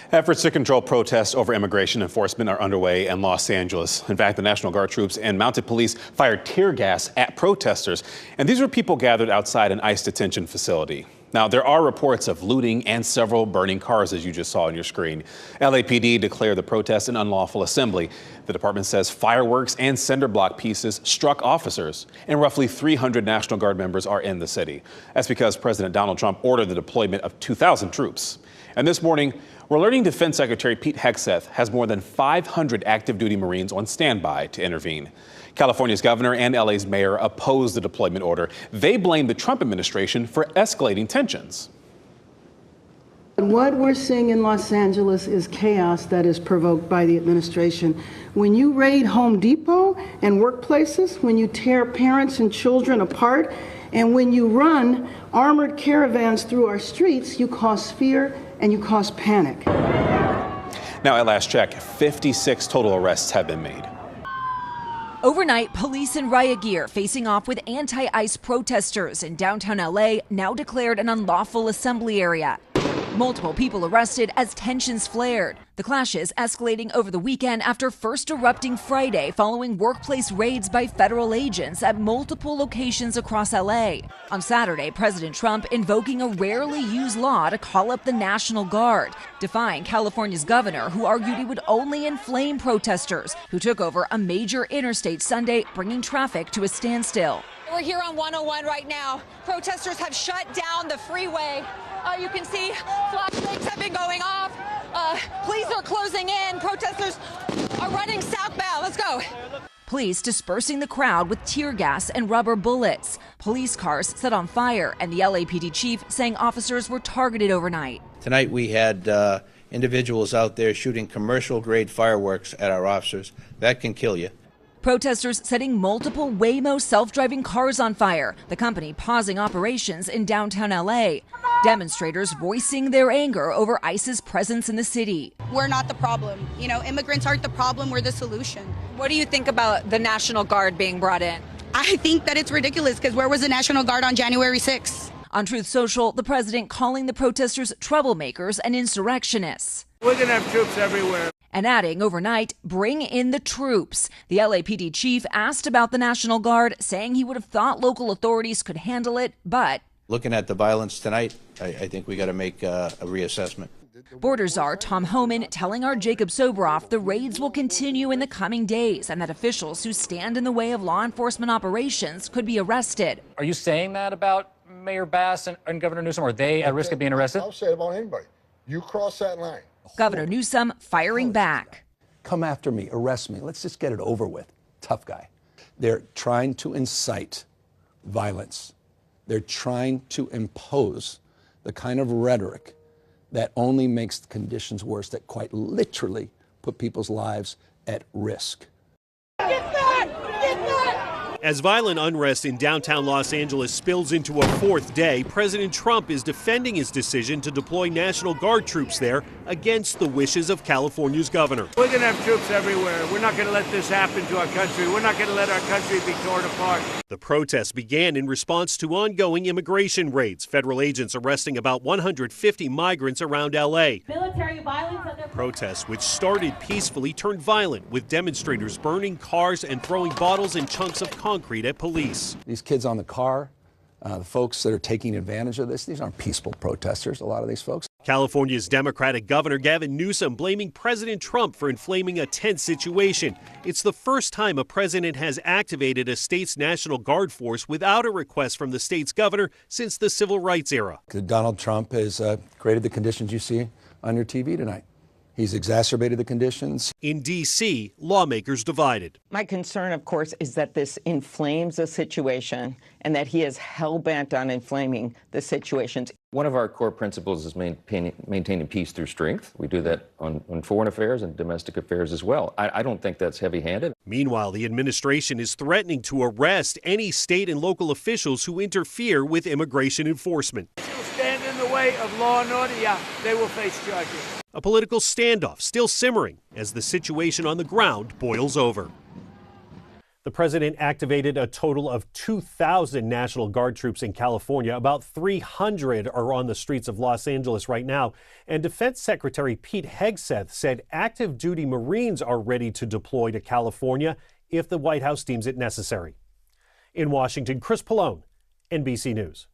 Efforts to control protests over immigration enforcement are underway in Los Angeles. In fact, the National Guard troops and mounted police fired tear gas at protesters. And these were people gathered outside an ICE detention facility. Now, there are reports of looting and several burning cars, as you just saw on your screen. LAPD declared the protest an unlawful assembly. The department says fireworks and cinder block pieces struck officers, and roughly 300 National Guard members are in the city. That's because President Donald Trump ordered the deployment of 2,000 troops. And this morning, we're learning Defense Secretary Pete Hegseth has more than 500 active duty Marines on standby to intervene. California's governor and LA's mayor opposed the deployment order. They blame the Trump administration for escalating tensions. What we're seeing in Los Angeles is chaos that is provoked by the administration. When you raid Home Depot and workplaces, when you tear parents and children apart, and when you run armored caravans through our streets, you cause fear and you cause panic. Now, at last check, 56 total arrests have been made. Overnight, police in riot gear facing off with anti-ICE protesters in downtown LA, now declared an unlawful assembly area. Multiple people arrested as tensions flared. The clashes escalating over the weekend after first erupting Friday following workplace raids by federal agents at multiple locations across LA. On Saturday, President Trump invoking a rarely used law to call up the National Guard, defying California's governor, who argued he would only inflame protesters who took over a major interstate Sunday, bringing traffic to a standstill. We're here on 101 right now. Protesters have shut down the freeway. You can see flashlights have been going off. Police are closing in. Protesters are running southbound. Let's go. Police dispersing the crowd with tear gas and rubber bullets. Police cars set on fire, and the LAPD chief saying officers were targeted overnight. Tonight we had individuals out there shooting commercial-grade fireworks at our officers. That can kill you. Protesters setting multiple Waymo self-driving cars on fire, the company pausing operations in downtown LA. Demonstrators voicing their anger over ICE's presence in the city. We're not the problem. You know, immigrants aren't the problem, we're the solution. What do you think about the National Guard being brought in? I think that it's ridiculous, because where was the National Guard on January 6th? On Truth Social, the president calling the protesters troublemakers and insurrectionists. We're going to have troops everywhere. And adding overnight, bring in the troops. The LAPD chief asked about the National Guard, saying he would have thought local authorities could handle it, but Looking at the violence tonight, I think we got to make a reassessment. Border Czar Tom Homan telling our Jacob Sobroff the raids will continue in the coming days and that officials who stand in the way of law enforcement operations could be arrested. Are you saying that about Mayor Bass and Governor Newsom? Are they at risk of being arrested? I'll say it about anybody. You cross that line. Governor Newsom firing back. Come after me, arrest me. Let's just get it over with. Tough guy. They're trying to incite violence. They're trying to impose the kind of rhetoric that only makes the conditions worse, that quite literally put people's lives at risk. Get back! Get back! As violent unrest in downtown Los Angeles spills into a fourth day, President Trump is defending his decision to deploy National Guard troops there against the wishes of California's governor. We're going to have troops everywhere. We're not going to let this happen to our country. We're not going to let our country be torn apart. The protests began in response to ongoing immigration raids. Federal agents arresting about 150 migrants around L.A. Military violence on their protests, which started peacefully, turned violent, with demonstrators burning cars and throwing bottles and chunks of concrete at police. These kids on the car, the folks that are taking advantage of this, these aren't peaceful protesters, a lot of these folks. California's Democratic Governor Gavin Newsom blaming President Trump for inflaming a tense situation. It's the first time a president has activated a state's National Guard force without a request from the state's governor since the civil rights era. Donald Trump has created the conditions you see on your TV tonight. He's exacerbated the conditions. In D.C., lawmakers divided. My concern, of course, is that this inflames the situation and that he is hell-bent on inflaming the situations. One of our core principles is maintaining peace through strength. We do that on foreign affairs and domestic affairs as well. I don't think that's heavy-handed. Meanwhile, the administration is threatening to arrest any state and local officials who interfere with immigration enforcement. Stand in the way of law and order, yeah, they will face charges. A political standoff still simmering as the situation on the ground boils over. The president activated a total of 2,000 National Guard troops in California. About 300 are on the streets of Los Angeles right now. And Defense Secretary Pete Hegseth said active duty Marines are ready to deploy to California if the White House deems it necessary. In Washington, Chris Pallone, NBC News.